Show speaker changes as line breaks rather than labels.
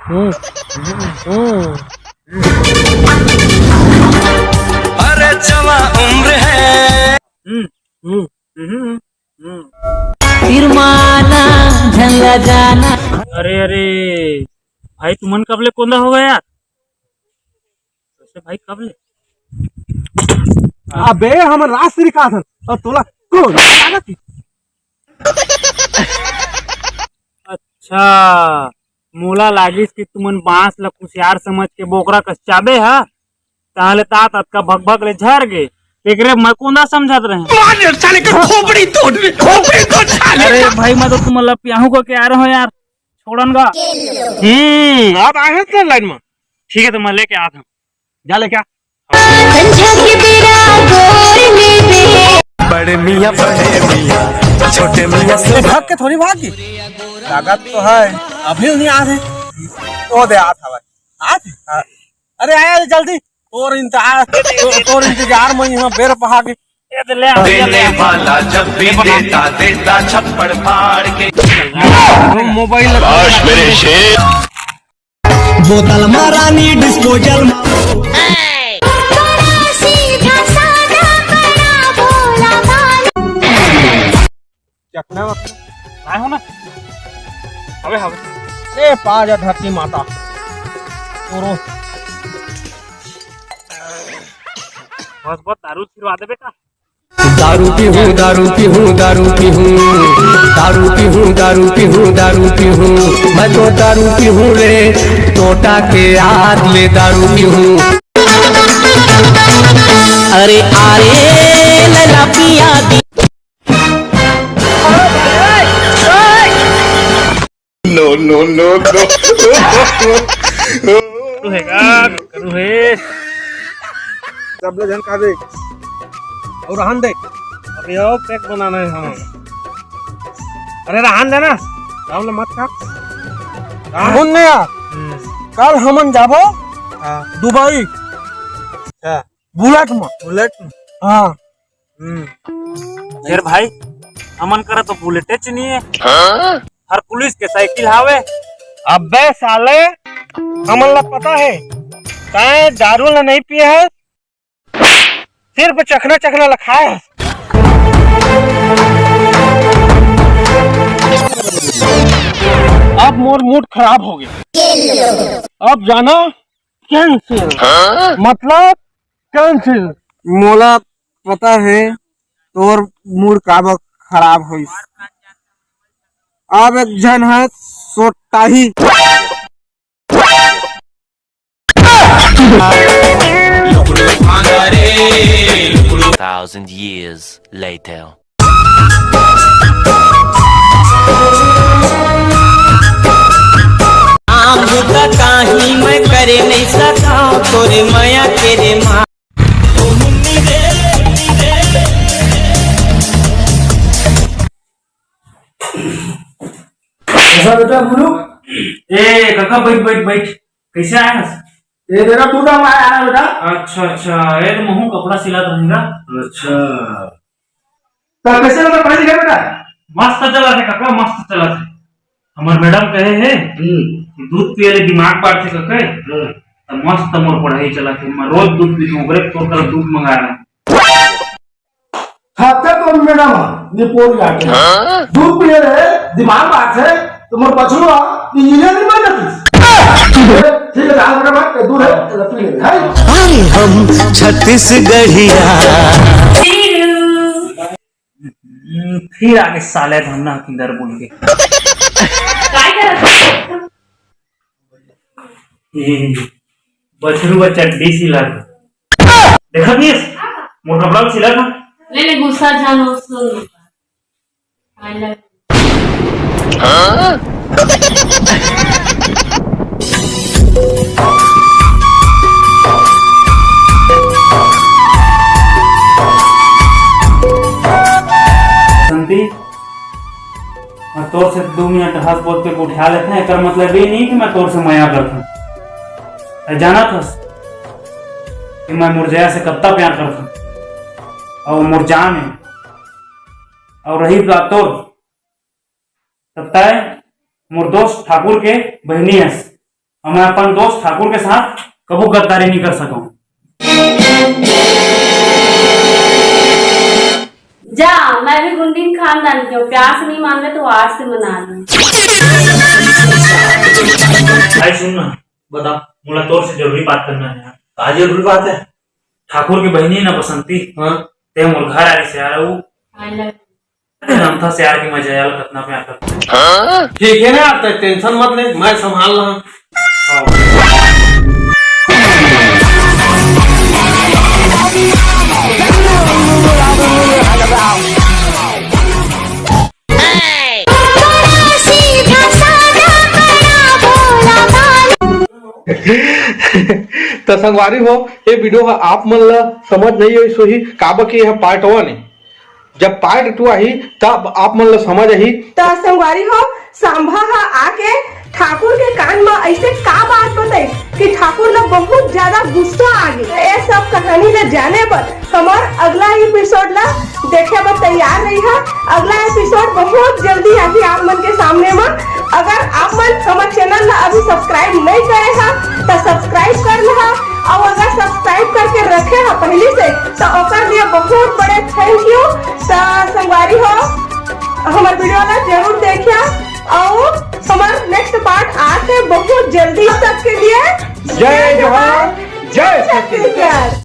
अरे जवा उम्र है।
फिर माना झंगा जाना।
अरे अरे भाई तुमन कब ले कोंदा हो गया यार? भाई कब ले?
अबे हम रास्ते का था और तोला कौन लागत?
अच्छा मोला लागिस कि तुमन बांस ला कुशियार समझ के बोकरा कचाबे हा ताहले तात अतका भग भग ले झर गे एकरे मैं कोंदा समझत रहे।
साले का खोपड़ी तोड़
अरे भाई मैं तो तुम ला प्याहू को के आ रहा हूँ यार छोड़न गा।
अब आए थे लाइन में।
ठीक है तो मैं लेके आता हूँ।
जा ले क्या
बड़े मियाँ छोटे मियाँ से
भाग के थोड़ी भागी लागत तो है अभी नहीं आ रहे तो दे आता भाई आ अरे आया जल्दी और इंतजार में यहाँ बेर पहा के
देने वाला जब भी देता देता छप्पड़ फाड़ के
मोबाइल
मेरे शेर
बोतल मारानी डिस्पोजल
चखना
आए हो ना हवे हवे
ए पा जा धरती माता और
बस बस दारू छिड़वा देबे का।
दारू पी हूँ दारू पी हूँ दारू पी हूँ दारू पी हूँ दारू पी हूँ दारू पी हूँ मैं तो दारू पी हूँ रे टोटा के हाथ ले दारू पी हूँ।
अरे अरे लला पिया दी
नो नो नो नो
रहेगा करू है
सब ले झनका दे और रहन दे
अभी और पैक बनाना है हम।
अरे रहन दे ना राहुल मत खा राहुल ने यार कल हमन जाबो दुबई बुलेट में हाँ
यार भाई अमन करा तो बुलेटे च नहीं है हर पुलिस के साइकिल हावे।
अबे साले हमन ला पता है काहे दारू ला नहीं पिए है सिर्फ चखना चखना लखा है। अब मोर मूड खराब हो गया अब जाना कैंसिल मतलब कैंसिल मोला पता है तोर मूड काब खराब हुई अब एक जन है सोटा ही
1,000 years later.
आम का काही मैं करे नहीं सका तोरे माया तेरे माँ
बेटा बोलो
ए काका बैठ बैठ बैठ कैसे आया?
ये तेरा टूटा हुआ है बेटा।
अच्छा अच्छा ये तो महू कपड़ा सिला दूंगा।
अच्छा तो कैसे लगा पढ़ाई लिखाई बेटा?
मस्त चला थे काका मस्त चला थे। हमार मैडम कहे है कि दूध पिए ले दिमाग पार थे काका तो मस्त मोर पढ़ाई चला थे। मैं रोज दूध पीता हूँ तो कल दूध मंगा रहा हूँ।
खाता तो मैडम निपोल जाके दूध पिए रहे दिमाग बात है तो मोर पछुआ इंजीनियर नहीं बन जाती। ठीक है रात में दूर है पी ले
अरे हम छत्तीसगढ़िया
फिर आगे साले धमना किंदर बोल के बछरू का चड्डी सिला देखा नहीं मोर कपड़ा सिला था।
ले गुस्सा जानो सुन आई लव
संती मैं तोर से 2 मिनट हंस बोल के उठा लेते हैं कर मतलब ये नहीं कि मैं तोर से माया करता हूँ। जाना था कि मैं मुरझाया से कब तक प्यार करता हूँ और मुरझान है और रही बात तब तक मोर दोस्त ठाकुर के बहनी है और मैं अपन दोस्त ठाकुर के साथ कबू गद्दारी नहीं कर सकूं।
जा, मैं भी गुंडीन खानदान की हूँ, प्यार से नहीं मान रहे तो आज से मना लूं।
भाई सुन ना, बता, मुझे तोर से जरूरी बात करना है यार।
आज जरूरी बात है।
ठाकुर की बहनी है ना बसंती,
हाँ
ते मोर घर आ रही से यार, वो
I love you.
हम था से यार की मजा यार कितना प्यार करता।
ठीक है ना, तो टेंशन मत ले, मैं संभाल रहा हूँ। तो संगवारी हो, ये वीडियो आप मन ला समझ नहीं आई सोही काबर के यह पार्ट 1 है। जब पार्ट 2 आई तब आप मन ला समझ आई।
तो संगवारी हो, सांभा आके ठाकुर के कान में ऐसे का बात बताई कि ठाकुर ने बहुत ज्यादा गुस्सा आ गई। ये सब कहानी ला जाने पर हमार अगला एपिसोड ला देखे पर तैयार रही है। अगला एपिसोड बहुत जल्दी आके आप मन के सामने में। अगर आप मन हमारे चैनल ला अभी सब्सक्राइब नहीं करे है तो सब्सक्राइब कर ले, और अगर सब्सक्राइब करके रखे है पहले से तो ओकर लिए बहुत बड़े थैंक यू। तो संगवारी हो, हमारे वीडियो ला जरूर देखिए, और हमारा नेक्स्ट पार्ट आते बहुत जल्दी। तक के लिए
जय जोहार, जय छत्तीसगढ़।